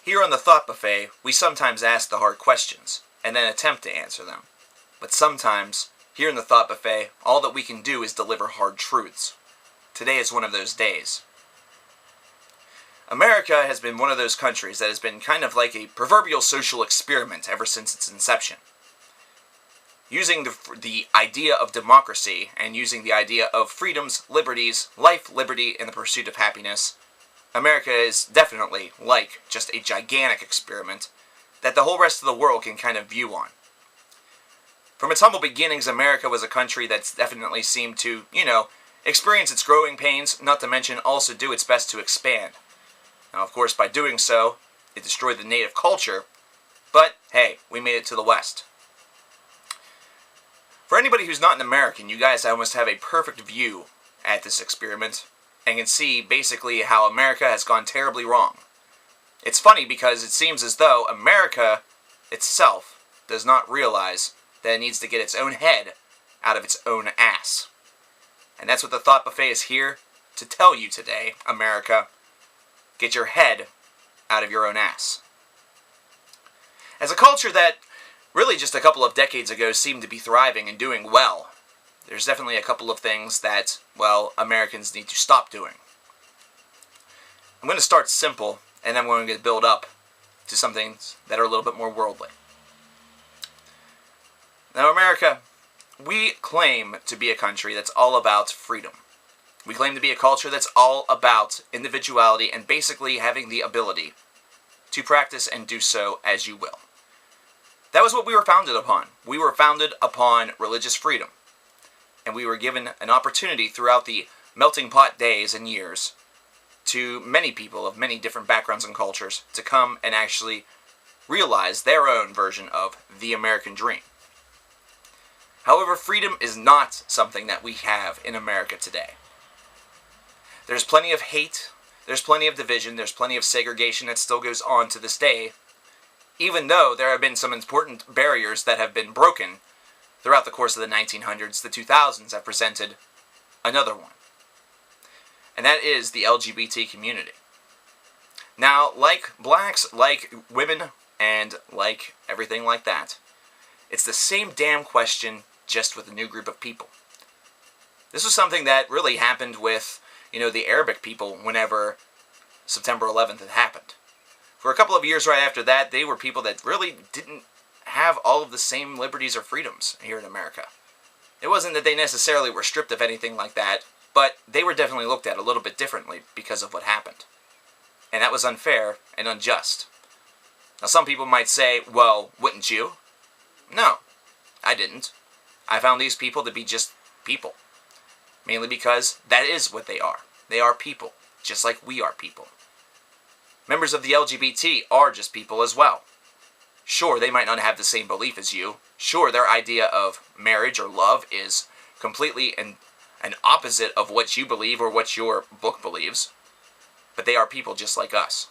Here on the Thought Buffet, we sometimes ask the hard questions, and then attempt to answer them. But sometimes, here in the Thought Buffet, all that we can do is deliver hard truths. Today is one of those days. America has been one of those countries that has been kind of like a proverbial social experiment ever since its inception. Using the idea of democracy and using the idea of freedoms, liberties, life, liberty, and the pursuit of happiness, America is definitely like just a gigantic experiment that the whole rest of the world can kind of view on. From its humble beginnings, America was a country that's definitely seemed to, experience its growing pains, not to mention also do its best to expand. Now, of course, by doing so, it destroyed the native culture, but hey, we made it to the West. For anybody who's not an American, you guys almost have a perfect view at this experiment, and can see basically how America has gone terribly wrong. It's funny because it seems as though America itself does not realize that it needs to get its own head out of its own ass. And that's what the Thought Buffet is here to tell you today, America. Get your head out of your own ass. As a culture that really just a couple of decades ago seemed to be thriving and doing well, there's definitely a couple of things that, Americans need to stop doing. I'm going to start simple, and I'm going to build up to some things that are a little bit more worldly. Now, America, we claim to be a country that's all about freedom. We claim to be a culture that's all about individuality and basically having the ability to practice and do so as you will. That was what we were founded upon. We were founded upon religious freedom. And we were given an opportunity throughout the melting pot days and years to many people of many different backgrounds and cultures to come and actually realize their own version of the American dream. However, freedom is not something that we have in America today. There's plenty of hate, there's plenty of division, there's plenty of segregation that still goes on to this day, even though there have been some important barriers that have been broken throughout the course of the 1900s. The 2000s have presented another one. And that is the LGBT community. Now, like blacks, like women, and like everything like that, it's the same damn question, just with a new group of people. This was something that really happened with, the Arabic people whenever September 11th had happened. For a couple of years right after that, they were people that really didn't have all of the same liberties or freedoms here in America. It wasn't that they necessarily were stripped of anything like that, but they were definitely looked at a little bit differently because of what happened. And that was unfair and unjust. Now, some people might say, well, wouldn't you? No, I didn't. I found these people to be just people. Mainly because that is what they are. They are people, just like we are people. Members of the LGBT are just people as well. Sure, they might not have the same belief as you. Sure, their idea of marriage or love is completely an opposite of what you believe or what your book believes. But they are people just like us.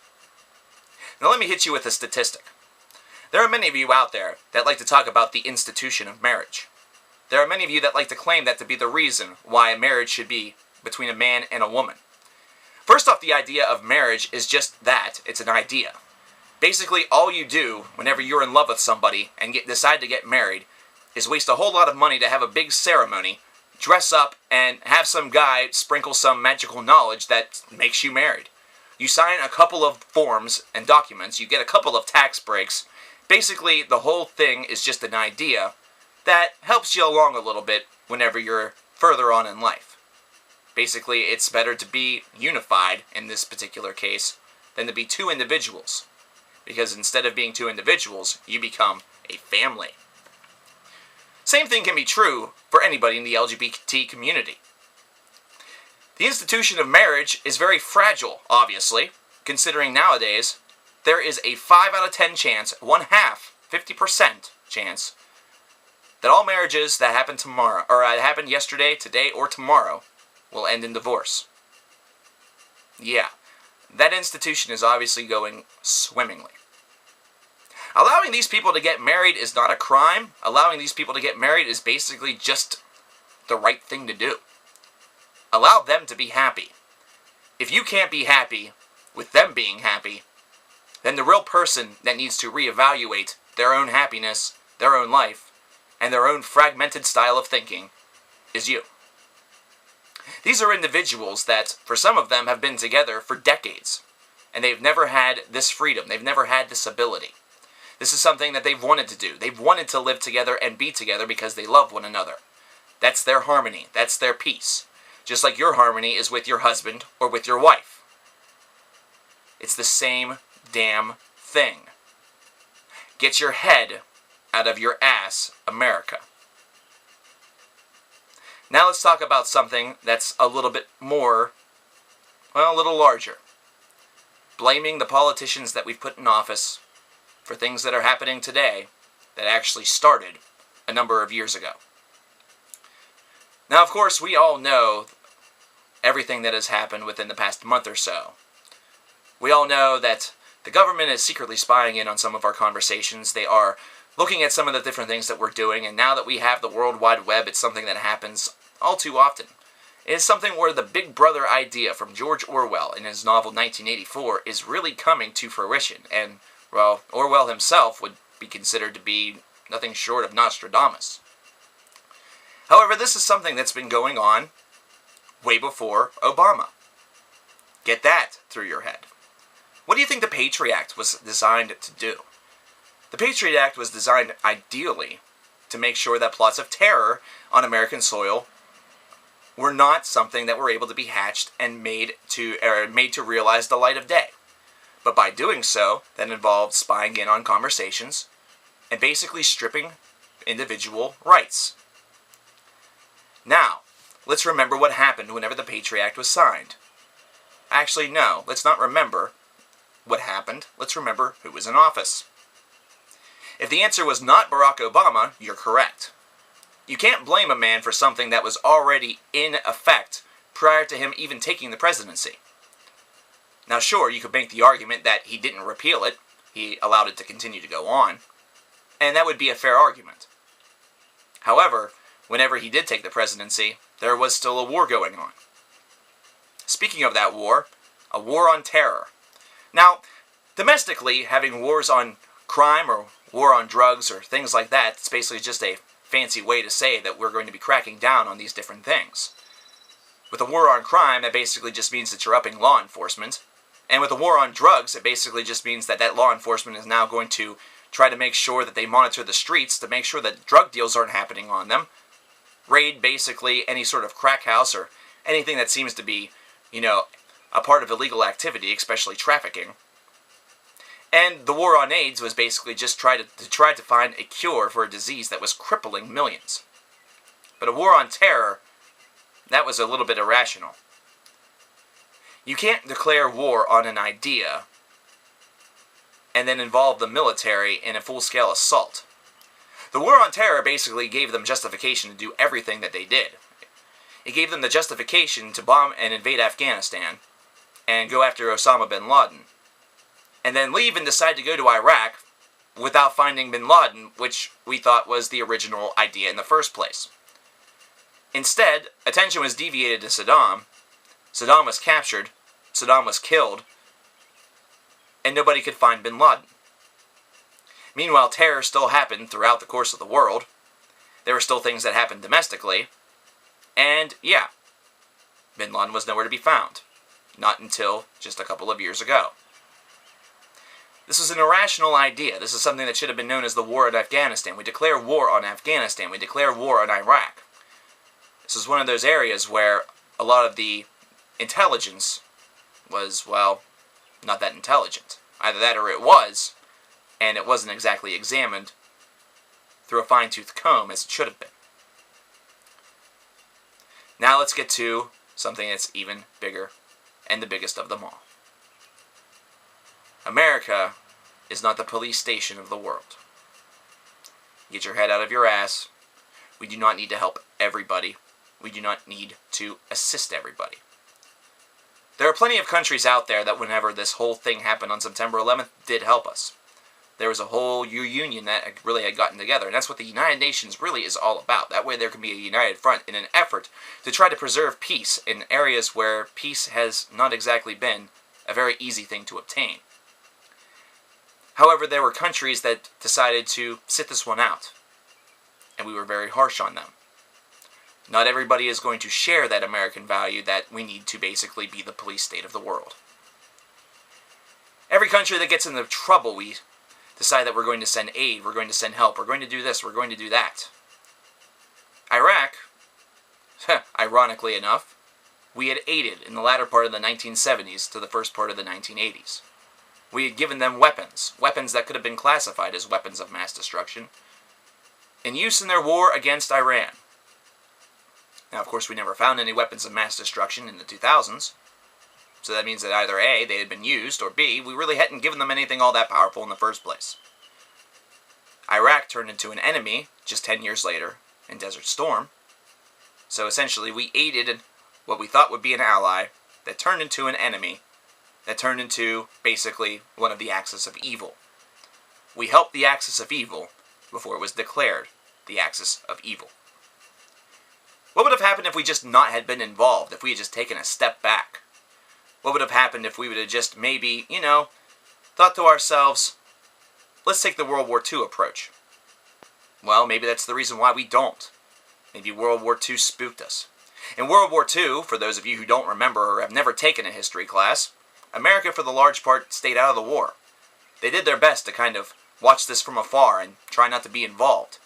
Now let me hit you with a statistic. There are many of you out there that like to talk about the institution of marriage. There are many of you that like to claim that to be the reason why a marriage should be between a man and a woman. First off, the idea of marriage is just that. It's an idea. Basically, all you do whenever you're in love with somebody and decide to get married is waste a whole lot of money to have a big ceremony, dress up, and have some guy sprinkle some magical knowledge that makes you married. You sign a couple of forms and documents, you get a couple of tax breaks. Basically, the whole thing is just an idea that helps you along a little bit whenever you're further on in life. Basically, it's better to be unified in this particular case than to be two individuals. Because instead of being two individuals, you become a family. Same thing can be true for anybody in the LGBT community. The institution of marriage is very fragile, obviously, considering nowadays there is a 5 out of 10 chance, 50% chance, that all marriages that happen tomorrow, or happened yesterday, today, or tomorrow, will end in divorce. Yeah, that institution is obviously going swimmingly. Allowing these people to get married is not a crime. Allowing these people to get married is basically just the right thing to do. Allow them to be happy. If you can't be happy with them being happy, then the real person that needs to reevaluate their own happiness, their own life, and their own fragmented style of thinking is you. These are individuals that, for some of them, have been together for decades, and they've never had this freedom. They've never had this ability. This is something that they've wanted to do. They've wanted to live together and be together because they love one another. That's their harmony. That's their peace. Just like your harmony is with your husband or with your wife. It's the same damn thing. Get your head out of your ass, America. Now let's talk about something that's a little bit more, well, a little larger. Blaming the politicians that we've put in office for things that are happening today that actually started a number of years ago. Now, of course, we all know everything that has happened within the past month or so. We all know that the government is secretly spying in on some of our conversations. They are looking at some of the different things that we're doing, and now that we have the World Wide Web, it's something that happens all too often. It is something where the Big Brother idea from George Orwell in his novel 1984 is really coming to fruition, and, well, Orwell himself would be considered to be nothing short of Nostradamus. However, this is something that's been going on way before Obama. Get that through your head. What do you think the Patriot Act was designed to do? The Patriot Act was designed ideally to make sure that plots of terror on American soil were not something that were able to be hatched and made to realize the light of day. But by doing so, that involved spying in on conversations and basically stripping individual rights. Now, let's remember what happened whenever the Patriot Act was signed. Actually, no, let's not remember what happened. Let's remember who was in office. If the answer was not Barack Obama, you're correct. You can't blame a man for something that was already in effect prior to him even taking the presidency. Now sure, you could make the argument that he didn't repeal it, he allowed it to continue to go on, and that would be a fair argument. However, whenever he did take the presidency, there was still a war going on. Speaking of that war, a war on terror. Now, domestically, having wars on crime or war on drugs or things like that, it's basically just a fancy way to say that we're going to be cracking down on these different things. With a war on crime, that basically just means that you're upping law enforcement. And with a war on drugs, it basically just means that that law enforcement is now going to try to make sure that they monitor the streets to make sure that drug deals aren't happening on them. Raid basically any sort of crack house or anything that seems to be, a part of illegal activity, especially trafficking. And the war on AIDS was basically just try to find a cure for a disease that was crippling millions. But a war on terror, that was a little bit irrational. You can't declare war on an idea and then involve the military in a full-scale assault. The war on terror basically gave them justification to do everything that they did. It gave them the justification to bomb and invade Afghanistan and go after Osama bin Laden, and then leave and decide to go to Iraq without finding bin Laden, which we thought was the original idea in the first place. Instead, attention was deviated to Saddam. Saddam was captured, Saddam was killed, and nobody could find bin Laden. Meanwhile, terror still happened throughout the course of the world. There were still things that happened domestically, and yeah, bin Laden was nowhere to be found. Not until just a couple of years ago. This was an irrational idea. This is something that should have been known as the war in Afghanistan. We declare war on Afghanistan. We declare war on Iraq. This is one of those areas where a lot of the intelligence was, well, not that intelligent. Either that or it was, and it wasn't exactly examined through a fine-tooth comb as it should have been. Now let's get to something that's even bigger and the biggest of them all. America is not the police station of the world. Get your head out of your ass. We do not need to help everybody. We do not need to assist everybody. There are plenty of countries out there that whenever this whole thing happened on September 11th did help us. There was a whole union that really had gotten together, and that's what the United Nations really is all about. That way there can be a united front in an effort to try to preserve peace in areas where peace has not exactly been a very easy thing to obtain. However, there were countries that decided to sit this one out, and we were very harsh on them. Not everybody is going to share that American value that we need to basically be the police state of the world. Every country that gets into trouble, we decide that we're going to send aid, we're going to send help, we're going to do this, we're going to do that. Iraq, ironically enough, we had aided in the latter part of the 1970s to the first part of the 1980s. We had given them weapons that could have been classified as weapons of mass destruction, in use in their war against Iran. Now, of course, we never found any weapons of mass destruction in the 2000s, so that means that either A, they had been used, or B, we really hadn't given them anything all that powerful in the first place. Iraq turned into an enemy just 10 years later in Desert Storm, so essentially we aided in what we thought would be an ally that turned into an enemy, that turned into basically one of the axis of evil. We helped the axis of evil before it was declared the axis of evil. What would have happened if we just not had been involved, if we had just taken a step back? What would have happened if we would have just maybe, thought to ourselves, let's take the World War II approach? Well, maybe that's the reason why we don't. Maybe World War II spooked us. In World War II, for those of you who don't remember or have never taken a history class, America for the large part stayed out of the war. They did their best to kind of watch this from afar and try not to be involved.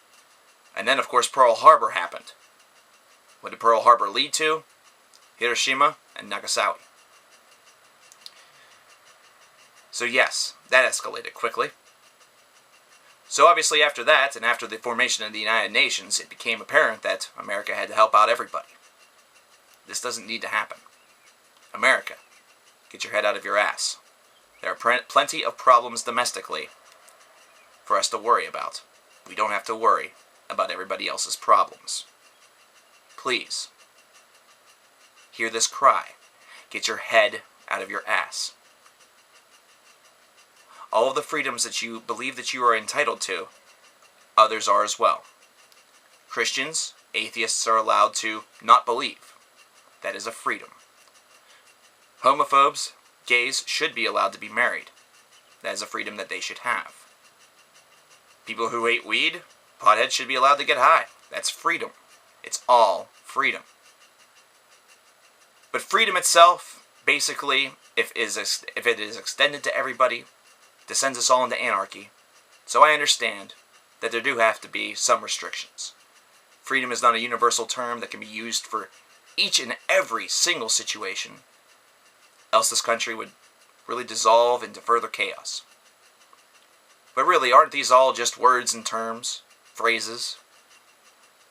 And then, of course, Pearl Harbor happened. What did Pearl Harbor lead to? Hiroshima and Nagasaki. So yes, that escalated quickly. So obviously after that, and after the formation of the United Nations, it became apparent that America had to help out everybody. This doesn't need to happen. America, get your head out of your ass. There are plenty of problems domestically for us to worry about. We don't have to worry about everybody else's problems. Please, hear this cry. Get your head out of your ass. All of the freedoms that you believe that you are entitled to, others are as well. Christians, atheists are allowed to not believe. That is a freedom. Homophobes, gays should be allowed to be married. That is a freedom that they should have. People who hate weed, potheads should be allowed to get high. That's freedom. It's all freedom. But freedom itself, basically, if it is extended to everybody, descends us all into anarchy. So I understand that there do have to be some restrictions. Freedom is not a universal term that can be used for each and every single situation, else this country would really dissolve into further chaos. But really, aren't these all just words and terms, phrases,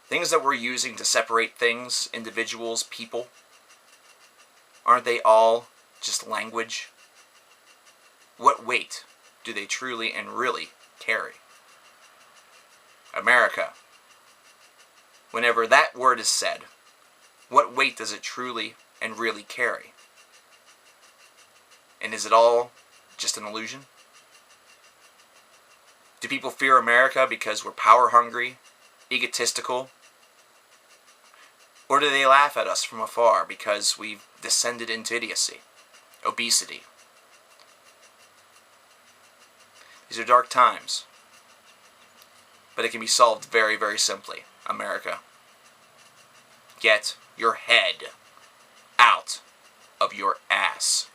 things that we're using to separate things, individuals, people? Aren't they all just language? What weight do they truly and really carry? America, whenever that word is said, what weight does it truly and really carry? And is it all just an illusion? Do people fear America because we're power hungry, egotistical? Or do they laugh at us from afar because we've descended into idiocy, obesity? These are dark times. But it can be solved very, very simply. America, get your head out of your ass.